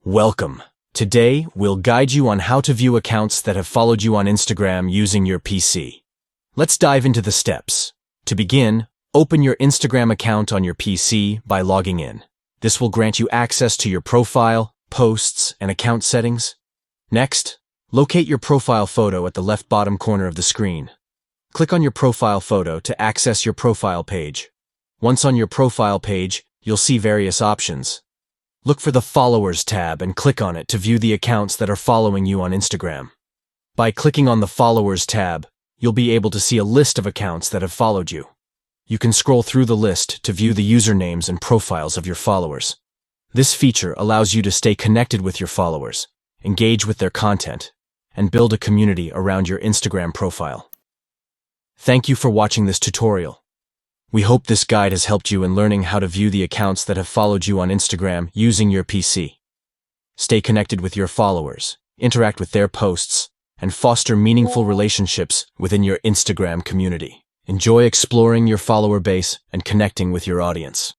Welcome. Today, we'll guide you on how to view accounts that have followed you on Instagram using your PC. Let's dive into the steps. To begin, open your Instagram account on your PC by logging in. This will grant you access to your profile, posts, and account settings. Next, locate your profile photo at the left bottom corner of the screen. Click on your profile photo to access your profile page. Once on your profile page, you'll see various options. Look for the Followers tab and click on it to view the accounts that are following you on Instagram. By clicking on the Followers tab, you'll be able to see a list of accounts that have followed you. You can scroll through the list to view the usernames and profiles of your followers. This feature allows you to stay connected with your followers, engage with their content, and build a community around your Instagram profile. Thank you for watching this tutorial. We hope this guide has helped you in learning how to view the accounts that have followed you on Instagram using your PC. Stay connected with your followers, interact with their posts, and foster meaningful relationships within your Instagram community. Enjoy exploring your follower base and connecting with your audience.